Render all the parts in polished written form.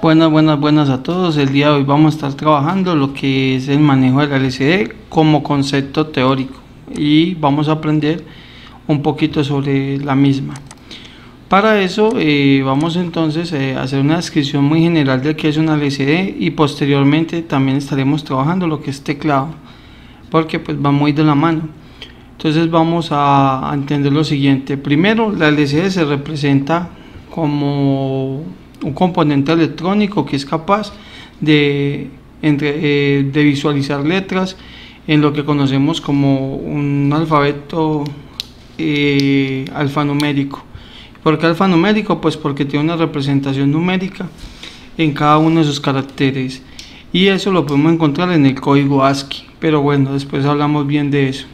Buenas a todos. El día de hoy vamos a estar trabajando lo que es el manejo de la LCD como concepto teórico y vamos a aprender un poquito sobre la misma. Para eso vamos entonces a hacer una descripción muy general de qué es una LCD y posteriormente también estaremos trabajando lo que es teclado, porque pues va muy de la mano. Entonces vamos a entender lo siguiente. Primero, la LCD se representa como un componente electrónico que es capaz de visualizar letras en lo que conocemos como un alfabeto alfanumérico. ¿Por qué alfanumérico? Pues porque tiene una representación numérica en cada uno de sus caracteres y eso lo podemos encontrar en el código ASCII, pero bueno, después hablamos bien de eso.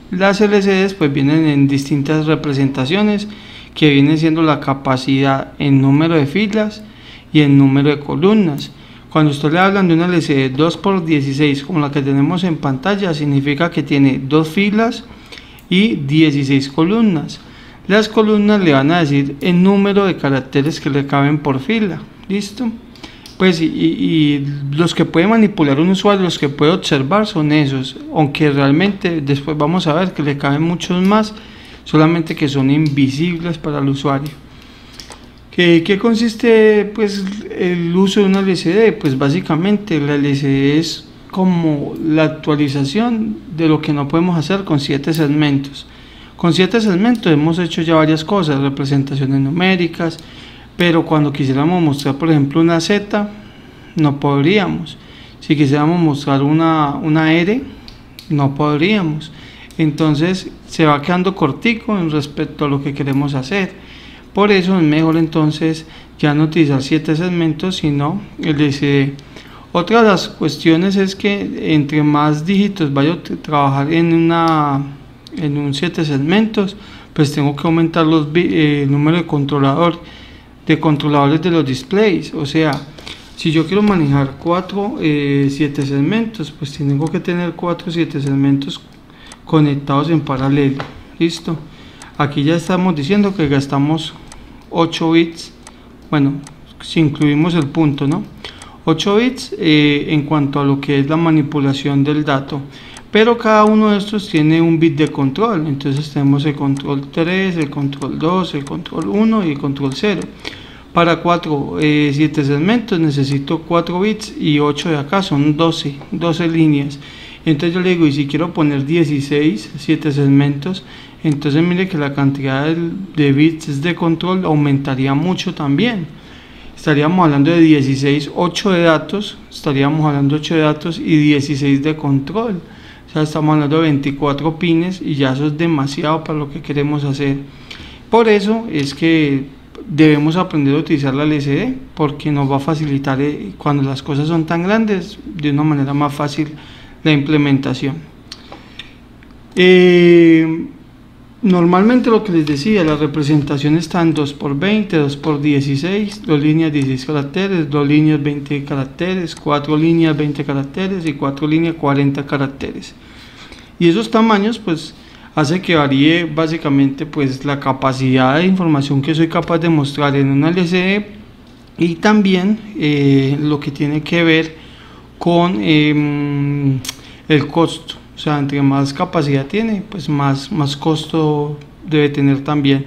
Las LCDs pues vienen en distintas representaciones que viene siendo la capacidad en número de filas y en número de columnas. Cuando usted le hablan de una LCD 2x16 como la que tenemos en pantalla, significa que tiene 2 filas y 16 columnas. Las columnas le van a decir el número de caracteres que le caben por fila. ¿Listo? Pues y los que puede manipular un usuario, los que puede observar son esos, aunque realmente después vamos a ver que le caben muchos más, solamente que son invisibles para el usuario. ¿Qué consiste pues el uso de una LCD? Pues básicamente la LCD es como la actualización de lo que no podemos hacer con 7 segmentos. Con 7 segmentos hemos hecho ya varias cosas, representaciones numéricas, pero cuando quisiéramos mostrar por ejemplo una Z, no podríamos. Si quisiéramos mostrar una R, no podríamos. Entonces se va quedando cortico en respecto a lo que queremos hacer. Por eso es mejor entonces ya no utilizar 7 segmentos, sino el LCD. Otra de las cuestiones es que entre más dígitos vaya a trabajar en un 7 segmentos, pues tengo que aumentar el número de controladores de los displays. O sea, si yo quiero manejar 7 segmentos, pues tengo que tener 7 segmentos conectados en paralelo. Listo, aquí ya estamos diciendo que gastamos 8 bits, bueno, si incluimos el punto, ¿no? 8 bits en cuanto a lo que es la manipulación del dato, pero cada uno de estos tiene un bit de control. Entonces tenemos el control 3, el control 2, el control 1 y el control 0. Para 7 segmentos necesito 4 bits y 8 de acá son 12 líneas. Entonces yo le digo, y si quiero poner 16, 7 segmentos, entonces mire que la cantidad de bits de control aumentaría mucho también. Estaríamos hablando de 16, 8 de datos, estaríamos hablando de 8 de datos y 16 de control. O sea, estamos hablando de 24 pines y ya eso es demasiado para lo que queremos hacer. Por eso es que debemos aprender a utilizar la LCD, porque nos va a facilitar cuando las cosas son tan grandes, de una manera más fácil la implementación. Normalmente lo que les decía, la representación está en 2x20, 2x16, 2 líneas 16 caracteres, 2 líneas 20 caracteres, 4 líneas 20 caracteres y 4 líneas 40 caracteres. Y esos tamaños pues hace que varíe básicamente pues la capacidad de información que soy capaz de mostrar en una LCD y también lo que tiene que ver con el costo. O sea, entre más capacidad tiene, pues más costo debe tener también.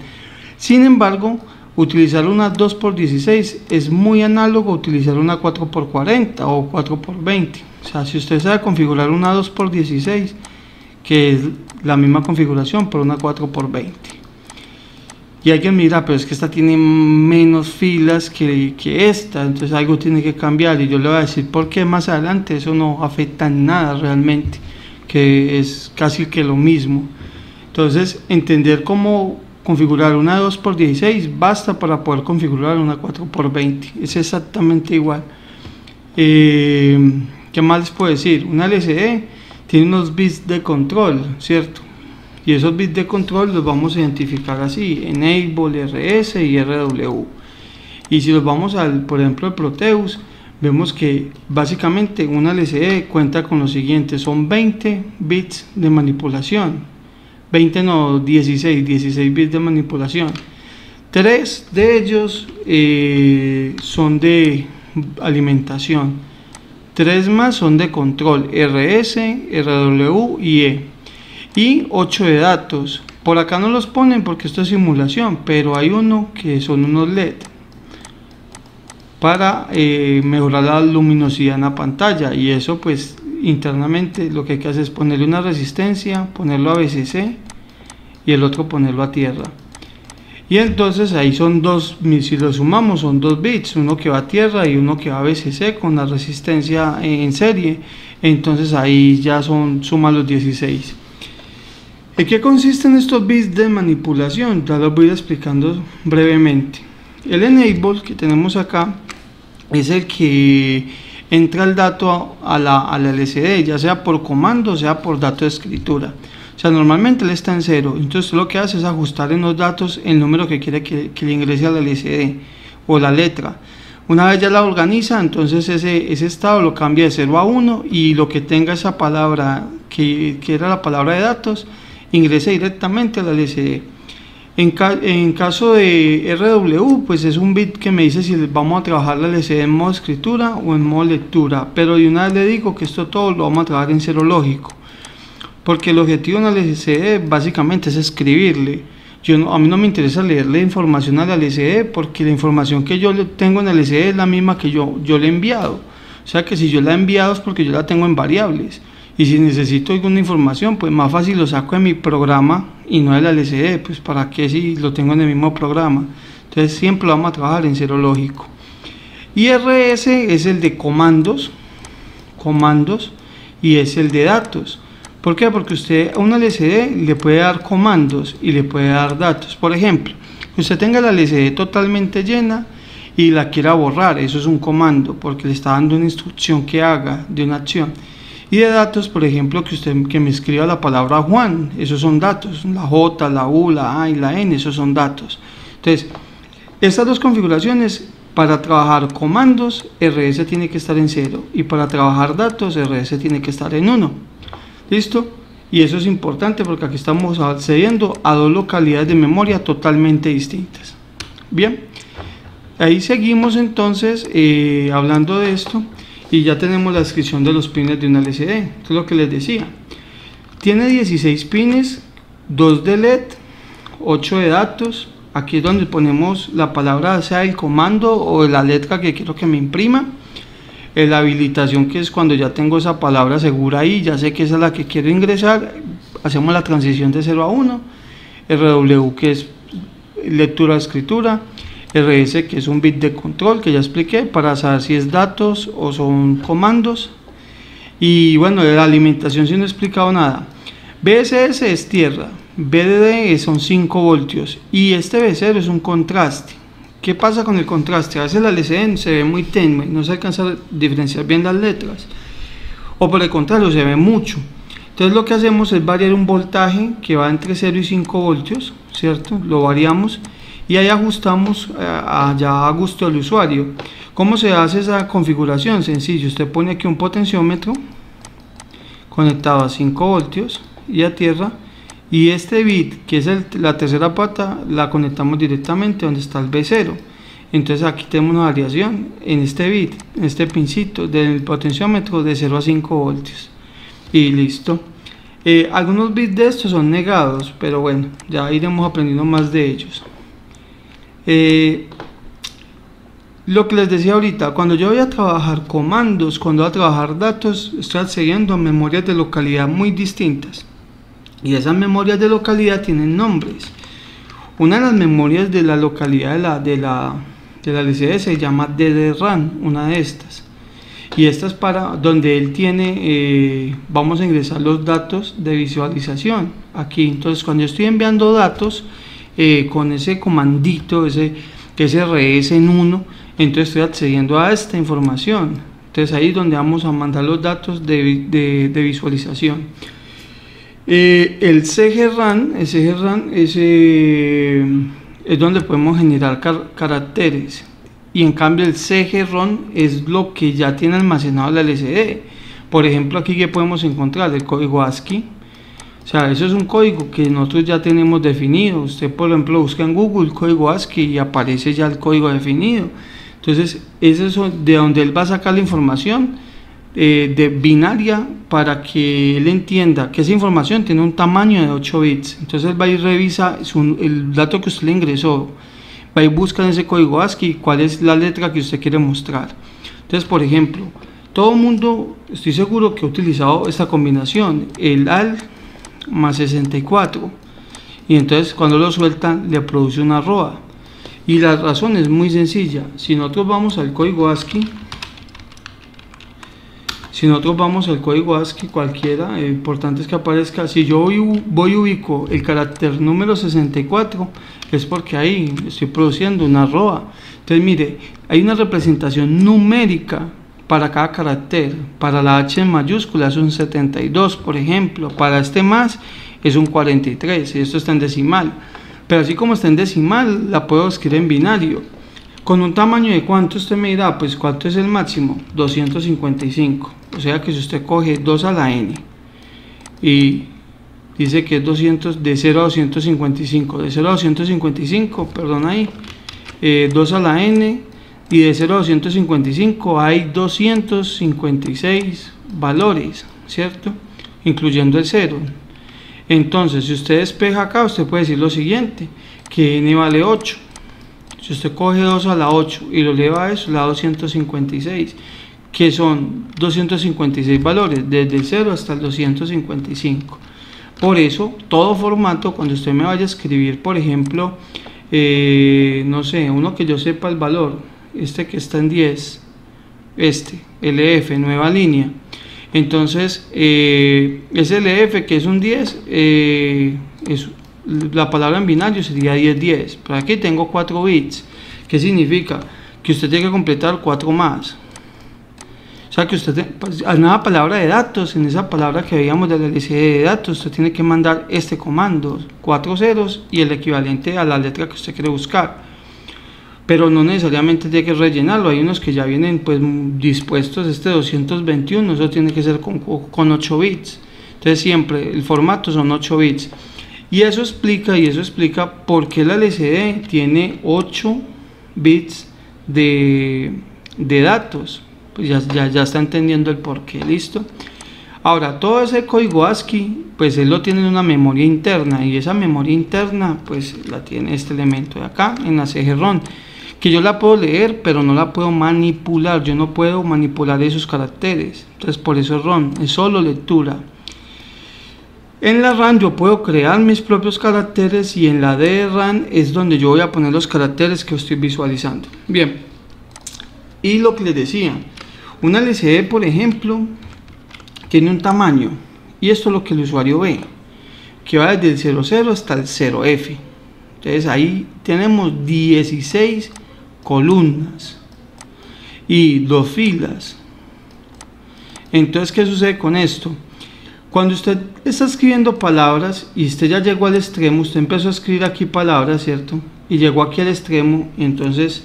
Sin embargo, utilizar una 2x16 es muy análogo a utilizar una 4x40 o 4x20. O sea, si usted sabe configurar una 2x16, que es la misma configuración por una 4x20. Y alguien mira, pero es que esta tiene menos filas que esta, entonces algo tiene que cambiar. Y yo le voy a decir por qué más adelante. Eso no afecta en nada realmente, que es casi que lo mismo. Entonces entender cómo configurar una 2x16 basta para poder configurar una 4x20, es exactamente igual. ¿Qué más les puedo decir? Una LCD tiene unos bits de control, ¿cierto? Y esos bits de control los vamos a identificar así: Enable, RS y RW. Y si los vamos por ejemplo al Proteus, vemos que básicamente una LCD cuenta con lo siguiente: son 20 bits de manipulación, 16 bits de manipulación. 3 de ellos son de alimentación. 3 más son de control, RS, RW y E. Y 8 de datos. Por acá no los ponen porque esto es simulación, pero hay uno que son unos LED para mejorar la luminosidad en la pantalla, y eso pues internamente lo que hay que hacer es ponerle una resistencia, ponerlo a VCC y el otro ponerlo a tierra. Y entonces ahí son dos, si lo sumamos son 2 bits, uno que va a tierra y uno que va a VCC con la resistencia en serie, entonces ahí ya suma los 16. ¿En qué consisten estos bits de manipulación? Ya los voy explicando brevemente. El enable que tenemos acá es el que entra el dato a la LCD, ya sea por comando, sea por dato de escritura. O sea, normalmente él está en 0, entonces lo que hace es ajustar en los datos el número que quiere que le ingrese a la LCD o la letra. Una vez ya la organiza, entonces ese estado lo cambia de 0 a 1, y lo que tenga esa palabra que era la palabra de datos ingresa directamente a la LCD. En caso de RW, pues es un bit que me dice si vamos a trabajar la LCD en modo escritura o en modo lectura, pero de una vez le digo que esto todo lo vamos a trabajar en 0 lógico, porque el objetivo en la LCD básicamente es escribirle. A mí no me interesa leerle información a la LCD, porque la información que yo tengo en la LCD es la misma que yo le he enviado. O sea que si yo la he enviado es porque yo la tengo en variables, y si necesito alguna información, pues más fácil lo saco de mi programa y no de la LCD, pues para qué si lo tengo en el mismo programa. Entonces siempre vamos a trabajar en 0 lógico. Y RS es el de comandos, y es el de datos. ¿Por qué? Porque usted a una LCD le puede dar comandos y le puede dar datos. Por ejemplo, usted tenga la LCD totalmente llena y la quiera borrar, eso es un comando, porque le está dando una instrucción que haga de una acción. Y de datos, por ejemplo, que me escriba la palabra Juan, esos son datos, la J, la U, la A y la N, esos son datos. Entonces, estas dos configuraciones, para trabajar comandos, RS tiene que estar en 0, y para trabajar datos, RS tiene que estar en 1. ¿Listo? Y eso es importante porque aquí estamos accediendo a dos localidades de memoria totalmente distintas. Bien, ahí seguimos entonces hablando de esto. Y ya tenemos la descripción de los pines de una LCD. Esto es lo que les decía. Tiene 16 pines, 2 de LED, 8 de datos. Aquí es donde ponemos la palabra, sea el comando o la letra que quiero que me imprima. La habilitación, que es cuando ya tengo esa palabra segura ahí, ya sé que esa es la que quiero ingresar. Hacemos la transición de 0 a 1. RW, que es lectura a escritura. RS, que es un bit de control que ya expliqué para saber si es datos o son comandos. Y bueno, de la alimentación sí no he explicado nada. BSS es tierra, BDD son 5 voltios y este B0 es un contraste. ¿Qué pasa con el contraste? A veces la LCD se ve muy tenue, no se alcanza a diferenciar bien las letras, o por el contrario se ve mucho. Entonces lo que hacemos es variar un voltaje que va entre 0 y 5 voltios, ¿cierto? Lo variamos y ahí ajustamos ya a gusto del usuario. ¿Cómo se hace esa configuración? Sencillo, usted pone aquí un potenciómetro conectado a 5 voltios y a tierra, y este bit, que es la tercera pata, la conectamos directamente donde está el B0. Entonces aquí tenemos una variación en este bit, en este pincito del potenciómetro de 0 a 5 voltios y listo. Algunos bits de estos son negados, pero bueno, ya iremos aprendiendo más de ellos. Lo que les decía ahorita, cuando yo voy a trabajar comandos, cuando voy a trabajar datos, estoy accediendo a memorias de localidad muy distintas, y esas memorias de localidad tienen nombres. Una de las memorias de la localidad de la LCD se llama DDRAM, una de estas, y esta es para donde él tiene, vamos a ingresar los datos de visualización aquí. Entonces cuando yo estoy enviando datos con ese comandito, ese RS en 1, entonces estoy accediendo a esta información. Entonces ahí es donde vamos a mandar los datos de visualización. El CGRAM es donde podemos generar caracteres, y en cambio el CGROM es lo que ya tiene almacenado la LCD. Por ejemplo, aquí que podemos encontrar el código ASCII. O sea, eso es un código que nosotros ya tenemos definido. Usted, por ejemplo, busca en Google código ASCII y aparece ya el código definido. Entonces es eso de donde él va a sacar la información de binaria, para que él entienda que esa información tiene un tamaño de 8 bits. Entonces él va y revisa el dato que usted le ingresó, va y busca en ese código ASCII cuál es la letra que usted quiere mostrar. Entonces, por ejemplo, todo el mundo, estoy seguro que ha utilizado esta combinación, el AL más 64, y entonces cuando lo sueltan le produce una arroba. Y la razón es muy sencilla. Si nosotros vamos al código ASCII, cualquiera, importante es que aparezca, si yo voy y ubico el carácter número 64, es porque ahí estoy produciendo una arroba. Entonces mire, hay una representación numérica para cada carácter. Para la H en mayúscula es un 72, por ejemplo. Para este más es un 43, y esto está en decimal. Pero así como está en decimal, la puedo escribir en binario. Con un tamaño de cuánto usted me dirá, pues cuánto es el máximo, 255. O sea que si usted coge 2 a la n y dice que es 200, de 0 a 255, de 0 a 255, perdón ahí, 2 a la n, y de 0 a 255 hay 256 valores, ¿cierto? Incluyendo el 0. Entonces, si usted despeja acá, usted puede decir lo siguiente, que n vale 8. Si usted coge 2 a la 8 y lo eleva a eso, le da 256, que son 256 valores, desde el 0 hasta el 255. Por eso, todo formato, cuando usted me vaya a escribir, por ejemplo, no sé, uno que yo sepa el valor, este que está en 10, LF, nueva línea. Entonces, ese LF que es un 10, la palabra en binario sería 1010, pero aquí tengo 4 bits. ¿Qué significa? Que usted tiene que completar 4 más. O sea que usted, en una palabra de datos, en esa palabra que veíamos de la LCD de datos, usted tiene que mandar este comando, 4 ceros y el equivalente a la letra que usted quiere buscar. Pero no necesariamente tiene que rellenarlo, hay unos que ya vienen pues dispuestos. Este 221, eso tiene que ser con 8 bits. Entonces siempre el formato son 8 bits. Y eso explica por qué la LCD tiene 8 bits de datos. Pues ya está entendiendo el porqué, ¿listo? Ahora, todo ese código ASCII, pues él lo tiene en una memoria interna, y esa memoria interna, pues la tiene este elemento de acá, en la CG-ROM, que yo la puedo leer, pero no la puedo manipular. Yo no puedo manipular esos caracteres, entonces por eso es ROM, es solo lectura. En la RAM yo puedo crear mis propios caracteres, y en la DRAM es donde yo voy a poner los caracteres que estoy visualizando. Bien, y lo que les decía, una LCD, por ejemplo, tiene un tamaño, y esto es lo que el usuario ve, que va desde el 00 hasta el 0F. Entonces ahí tenemos 16 columnas y 2 filas. Entonces, ¿qué sucede con esto? Cuando usted está escribiendo palabras y usted ya llegó al extremo, usted empezó a escribir aquí palabras, ¿cierto? Y llegó aquí al extremo, y entonces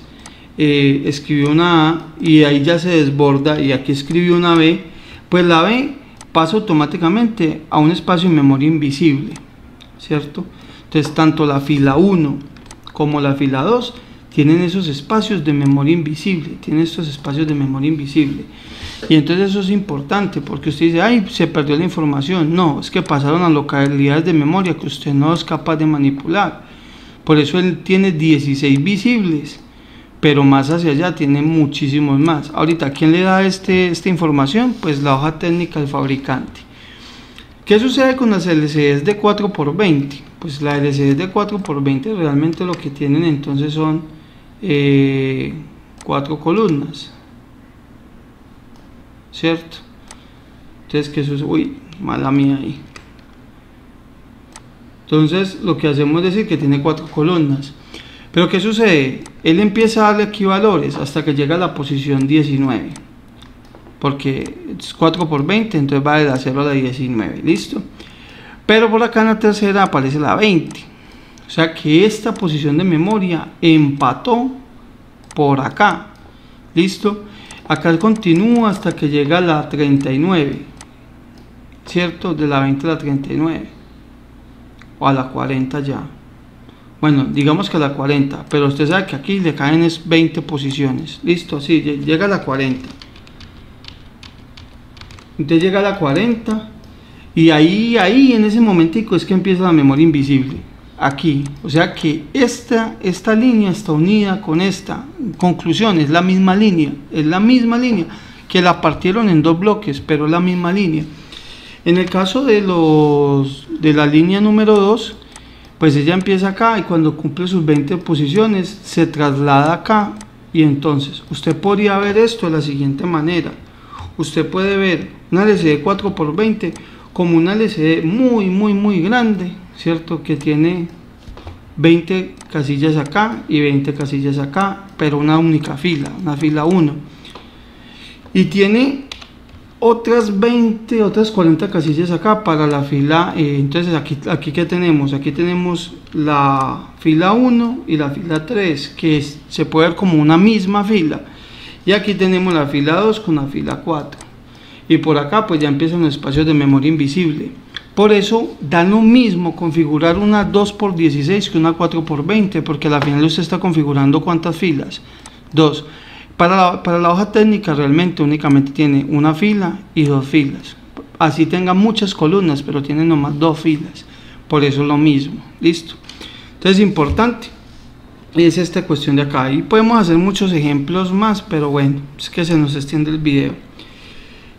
escribió una A, y ahí ya se desborda, y aquí escribió una B, pues la B pasa automáticamente a un espacio en memoria invisible, ¿cierto? Entonces tanto la fila 1 como la fila 2 tienen esos espacios de memoria invisible, tienen estos espacios de memoria invisible. Y entonces eso es importante, porque usted dice, ay, se perdió la información. No, es que pasaron a localidades de memoria que usted no es capaz de manipular. Por eso él tiene 16 visibles, pero más hacia allá tiene muchísimos más. Ahorita, ¿quién le da esta información? Pues la hoja técnica del fabricante. ¿Qué sucede con las LCDs de 4x20? Pues las LCDs de 4x20 realmente lo que tienen entonces son 4 columnas, ¿cierto? Entonces, ¿qué sucede? Uy, mala mía ahí. Entonces, lo que hacemos es decir que tiene 4 columnas. Pero ¿qué sucede? Él empieza a darle aquí valores hasta que llega a la posición 19. Porque es 4x20, entonces va de la 0 a la 19, ¿listo? Pero por acá en la tercera aparece la 20. O sea que esta posición de memoria empató por acá, ¿listo? Acá continúa hasta que llega a la 39, ¿cierto? De la 20 a la 39, o a la 40 ya, bueno, digamos que a la 40, pero usted sabe que aquí le caen es 20 posiciones, listo, así, llega a la 40. Entonces llega a la 40 y ahí en ese momentico es que empieza la memoria invisible, aquí, o sea que esta línea está unida con esta, conclusión, es la misma línea, que la partieron en dos bloques, pero es la misma línea. En el caso de la línea número 2, pues ella empieza acá y cuando cumple sus 20 posiciones se traslada acá, y entonces usted podría ver esto de la siguiente manera. Usted puede ver una LCD 4x20 como una LCD muy grande, ¿cierto? Que tiene 20 casillas acá y 20 casillas acá, pero una única fila, una fila 1. Y tiene otras 40 casillas acá para la fila, entonces aquí ¿qué tenemos? Aquí tenemos la fila 1 y la fila 3, que se puede ver como una misma fila, y aquí tenemos la fila 2 con la fila 4, y por acá pues ya empiezan los espacios de memoria invisible. Por eso da lo mismo configurar una 2x16 que una 4x20, porque al final usted está configurando ¿cuántas filas? 2. Para la hoja técnica realmente únicamente tiene una fila y 2 filas. Así tenga muchas columnas, pero tiene nomás 2 filas. Por eso es lo mismo. Listo. Entonces importante es esta cuestión de acá. Y podemos hacer muchos ejemplos más, pero bueno, es que se nos extiende el video.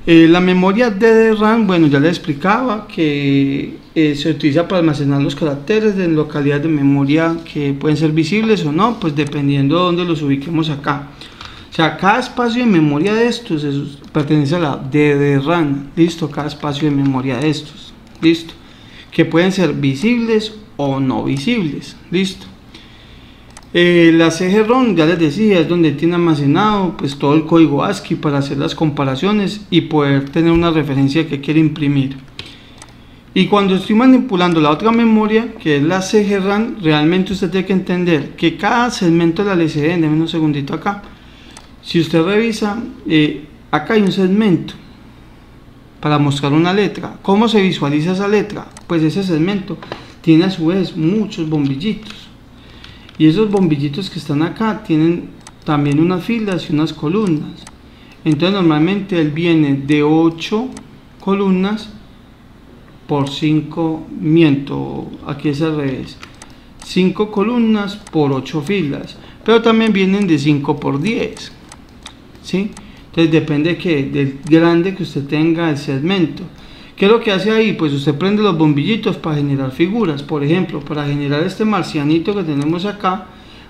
La memoria DDRAM, bueno, ya les explicaba que se utiliza para almacenar los caracteres de localidades de memoria que pueden ser visibles o no, pues dependiendo de dónde los ubiquemos acá. O sea, cada espacio de memoria de estos pertenece a la DDRAM, listo, cada espacio de memoria de estos, listo, que pueden ser visibles o no visibles, listo. La CG-ROM, ya les decía, es donde tiene almacenado pues todo el código ASCII para hacer las comparaciones y poder tener una referencia que quiere imprimir. Y cuando estoy manipulando la otra memoria, que es la CG-RAM, realmente usted tiene que entender que cada segmento de la LCD, déjenme un segundito acá, si usted revisa, acá hay un segmento para mostrar una letra. ¿Cómo se visualiza esa letra? Pues ese segmento tiene a su vez muchos bombillitos, y esos bombillitos que están acá tienen también unas filas y unas columnas. Entonces normalmente él viene de 8 columnas por 5, aquí es al revés, 5 columnas por 8 filas, pero también vienen de 5 por 10, ¿sí? Entonces depende del grande que usted tenga el segmento. ¿Qué es lo que hace ahí? Pues usted prende los bombillitos para generar figuras. Por ejemplo, para generar este marcianito que tenemos acá,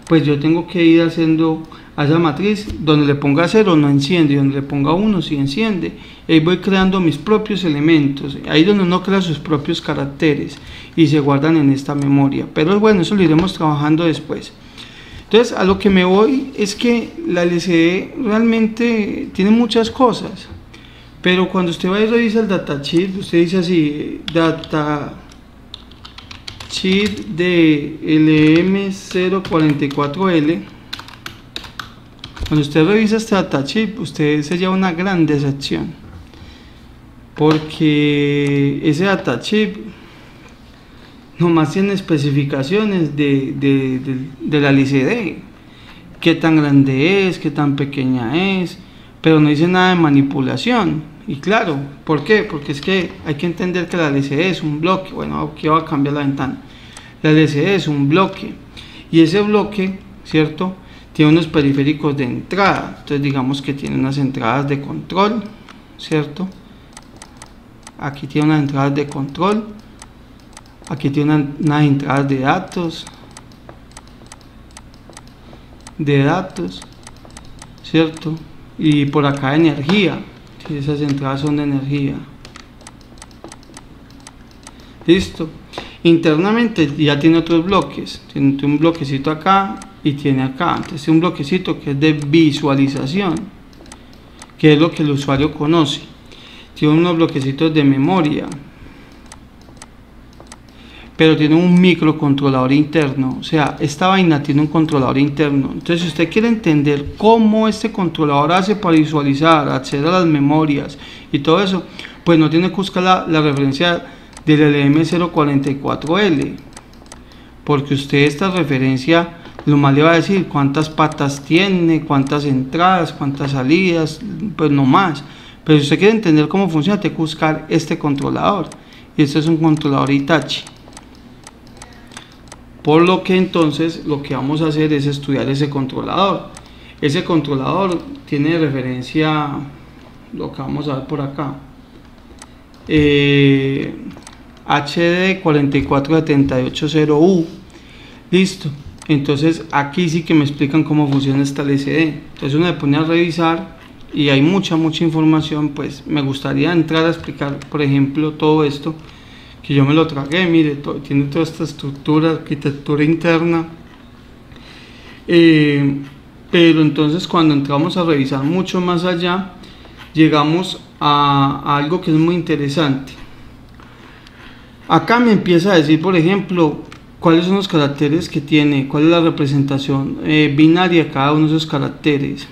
pues yo tengo que ir haciendo a esa matriz, donde le ponga 0 no enciende, y donde le ponga 1 sí enciende. Y ahí voy creando mis propios elementos, ahí donde uno crea sus propios caracteres y se guardan en esta memoria. Pero bueno, eso lo iremos trabajando después. Entonces a lo que me voy es que la LCD realmente tiene muchas cosas, pero cuando usted va y revisa el datasheet, usted dice así, datasheet de LM044L. Cuando usted revisa este datasheet, usted se lleva una gran decepción, porque ese datasheet nomás tiene especificaciones de la LCD, qué tan grande es, qué tan pequeña es, pero no dice nada de manipulación. Y claro, ¿por qué? Porque es que hay que entender que la LCD es un bloque. Bueno, aquí voy a cambiar la ventana. La LCD es un bloque, y ese bloque, ¿cierto?, tiene unos periféricos de entrada. Entonces digamos que tiene unas entradas de control, ¿cierto? Aquí tiene unas entradas de control, aquí tiene unas entradas de datos, ¿cierto? Y por acá energía, ¿sí? Esas entradas son de energía. Listo. Internamente ya tiene otros bloques, tiene un bloquecito acá y tiene acá. Entonces un bloquecito que es de visualización, que es lo que el usuario conoce. Tiene unos bloquecitos de memoria, pero tiene un microcontrolador interno. O sea, esta vaina tiene un controlador interno. Entonces si usted quiere entender cómo este controlador hace para visualizar, acceder a las memorias y todo eso, pues no tiene que buscar la referencia del LM044L, porque usted esta referencia lo más le va a decir cuántas patas tiene, cuántas entradas, cuántas salidas, pues no más. Pero si usted quiere entender cómo funciona, tiene que buscar este controlador, y este es un controlador Hitachi. Por lo que entonces lo que vamos a hacer es estudiar ese controlador. Ese controlador tiene referencia, lo que vamos a ver por acá, HD 44780U. Listo. Entonces aquí sí que me explican cómo funciona esta LCD. Entonces uno me pone a revisar y hay mucha información. Pues me gustaría entrar a explicar, por ejemplo, todo esto que yo me lo tragué. Mire, tiene toda esta estructura, arquitectura interna, pero entonces cuando entramos a revisar mucho más allá, llegamos a algo que es muy interesante. Acá me empieza a decir, por ejemplo, cuáles son los caracteres que tiene, cuál es la representación binaria de cada uno de esos caracteres.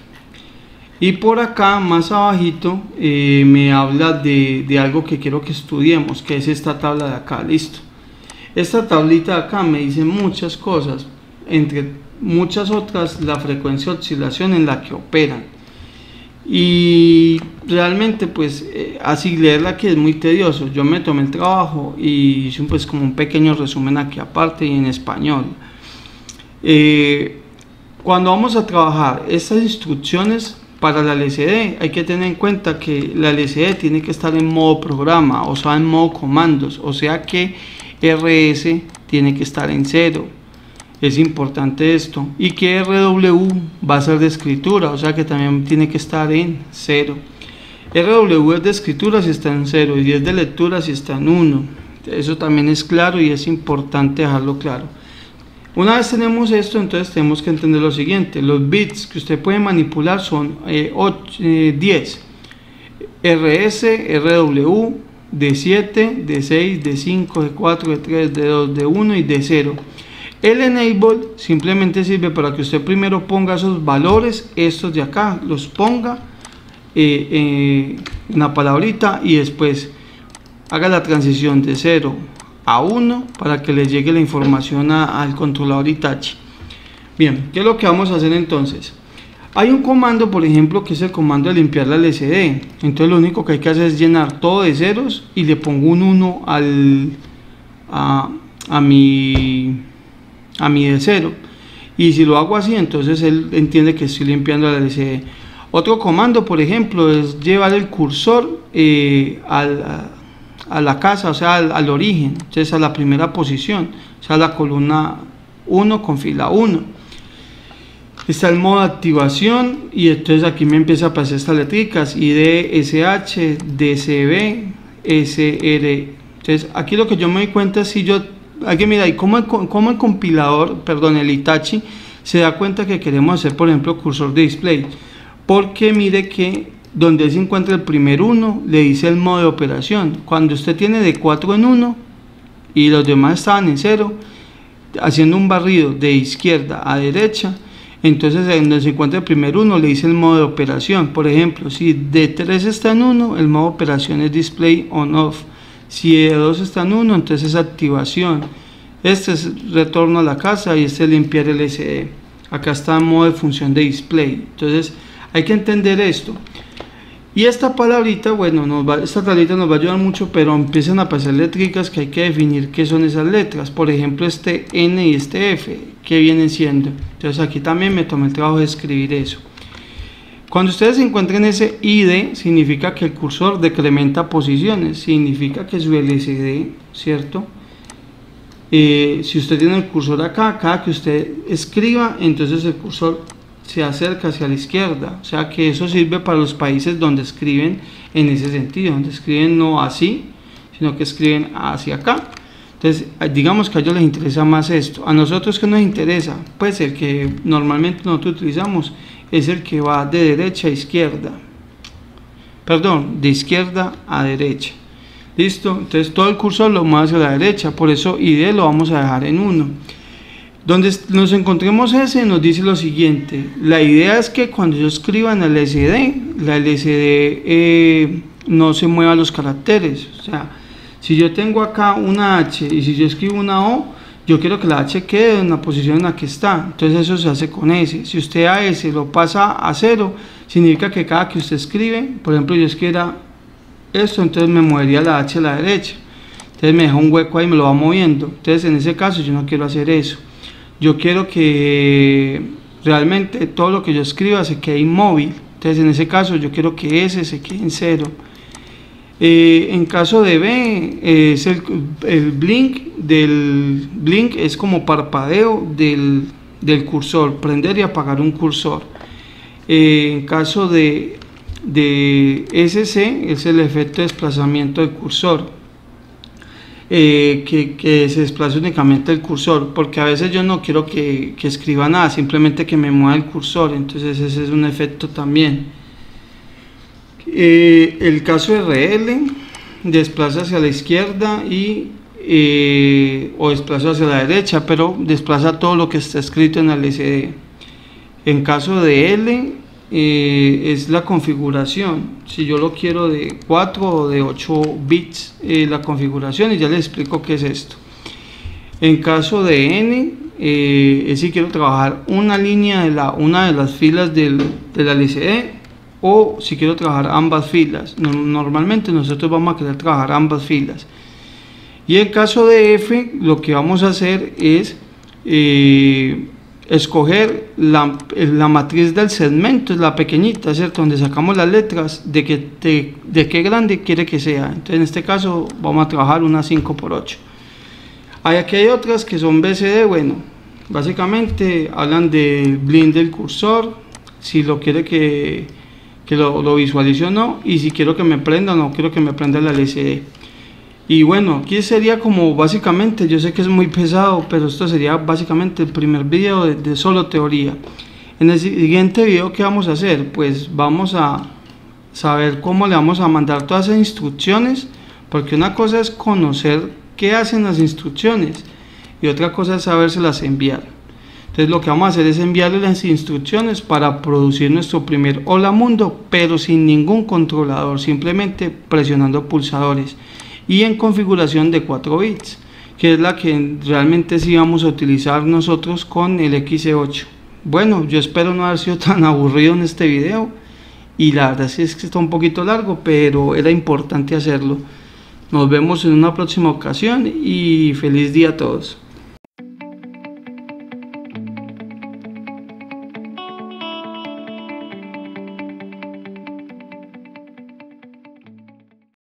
Y por acá más abajito me habla de algo que quiero que estudiemos, que es esta tabla de acá. Listo. Esta tablita de acá me dice muchas cosas, entre muchas otras la frecuencia de oscilación en la que operan. Y realmente pues así leerla aquí es muy tedioso. Yo me tomé el trabajo y hice pues como un pequeño resumen aquí aparte y en español. Cuando vamos a trabajar estas instrucciones para la LCD, hay que tener en cuenta que la LCD tiene que estar en modo programa, o sea en modo comandos, o sea que RS tiene que estar en 0. Es importante esto, y que RW va a ser de escritura, o sea que también tiene que estar en 0. RW es de escritura si está en 0 y es de lectura si está en 1. Eso también es claro y es importante dejarlo claro. Una vez tenemos esto, entonces tenemos que entender lo siguiente: los bits que usted puede manipular son 10, RS, RW, D7, D6, D5, D4, D3, D2, D1 y D0. El enable simplemente sirve para que usted primero ponga esos valores, estos de acá, los ponga en la palabrita y después haga la transición de 0 a 1 para que le llegue la información al controlador Hitachi. Bien, ¿qué es lo que vamos a hacer entonces? Hay un comando, por ejemplo, que es el comando de limpiar la LCD. Entonces lo único que hay que hacer es llenar todo de ceros y le pongo un 1 a mi de 0, y si lo hago así, entonces él entiende que estoy limpiando la LCD. Otro comando, por ejemplo, es llevar el cursor a la casa, o sea al origen, entonces a la primera posición, o sea la columna 1 con fila 1. Está el modo de activación y entonces aquí me empieza a aparecer estas letricas: ID, SH, DCB, SR. Entonces aquí lo que yo me doy cuenta es si yo mira, y como el compilador, perdón, el Hitachi se da cuenta que queremos hacer, por ejemplo, cursor de display, porque mire que donde se encuentra el primer 1 le dice el modo de operación. Cuando usted tiene de 4 en 1 y los demás estaban en 0, haciendo un barrido de izquierda a derecha, entonces donde se encuentra el primer 1 le dice el modo de operación. Por ejemplo, si de 3 está en 1, el modo de operación es display on off. Si de 2 está en 1, entonces es activación. Este es retorno a la casa y este es limpiar el LCD. Acá está en modo de función de display. Entonces hay que entender esto. Y esta palabrita, bueno, esta tablita nos va a ayudar mucho, pero empiezan a aparecer letricas que hay que definir qué son esas letras. Por ejemplo, este N y este F, ¿qué vienen siendo? Entonces aquí también me tomé el trabajo de escribir eso. Cuando ustedes encuentren ese ID, significa que el cursor decrementa posiciones, significa que su LCD, ¿cierto? Si usted tiene el cursor acá, cada que usted escriba, entonces el cursor se acerca hacia la izquierda. O sea que eso sirve para los países donde escriben en ese sentido, donde escriben no así, sino que escriben hacia acá. Entonces, digamos que a ellos les interesa más esto. A nosotros, ¿qué nos interesa? Pues el que normalmente nosotros utilizamos es el que va de derecha a izquierda, perdón, de izquierda a derecha. Listo, entonces todo el cursor lo mueve hacia la derecha, por eso ID lo vamos a dejar en 1. Donde nos encontremos ese, nos dice lo siguiente: la idea es que cuando yo escriba en la LCD no se muevan los caracteres. O sea, si yo tengo acá una H y si yo escribo una O, yo quiero que la H quede en la posición en la que está, entonces eso se hace con S. Si usted a S lo pasa a 0, significa que cada que usted escribe, por ejemplo yo escribiera esto, entonces me movería la H a la derecha, entonces me deja un hueco ahí y me lo va moviendo. Entonces en ese caso yo no quiero hacer eso, yo quiero que realmente todo lo que yo escriba se quede inmóvil. Entonces en ese caso yo quiero que S se quede en 0. En caso de B, es el blink es como parpadeo del cursor, prender y apagar un cursor. En caso de SC es el efecto de desplazamiento del cursor, que se desplace únicamente el cursor, porque a veces yo no quiero que escriba nada, simplemente que me mueva el cursor, entonces ese es un efecto también. El caso RL desplaza hacia la izquierda o desplaza hacia la derecha, pero desplaza todo lo que está escrito en el LCD. En caso de L es la configuración, si yo lo quiero de 4 o de 8 bits, la configuración, y ya les explico qué es esto. En caso de N es si quiero trabajar una línea de una de las filas de la LCD, o si quiero trabajar ambas filas. Normalmente nosotros vamos a querer trabajar ambas filas. Y en caso de F, lo que vamos a hacer es escoger la matriz del segmento, es la pequeñita, ¿cierto? Donde sacamos las letras, de qué grande quiere que sea. Entonces en este caso vamos a trabajar una 5×8. Aquí hay otras que son BCD. Bueno, básicamente hablan del blink del cursor, si lo quiere que lo visualice o no, y si quiero que me prenda o no quiero que me prenda la LCD. Y bueno, aquí sería como básicamente, yo sé que es muy pesado, pero esto sería básicamente el primer video de solo teoría. En el siguiente video, ¿qué vamos a hacer? Pues vamos a saber cómo le vamos a mandar todas esas instrucciones, porque una cosa es conocer qué hacen las instrucciones y otra cosa es sabérselas enviar. Entonces lo que vamos a hacer es enviarle las instrucciones para producir nuestro primer Hola Mundo, pero sin ningún controlador, simplemente presionando pulsadores y en configuración de 4 bits, que es la que realmente sí vamos a utilizar nosotros con el XE8. Bueno, yo espero no haber sido tan aburrido en este video, y la verdad sí es que está un poquito largo, pero era importante hacerlo. Nos vemos en una próxima ocasión y feliz día a todos.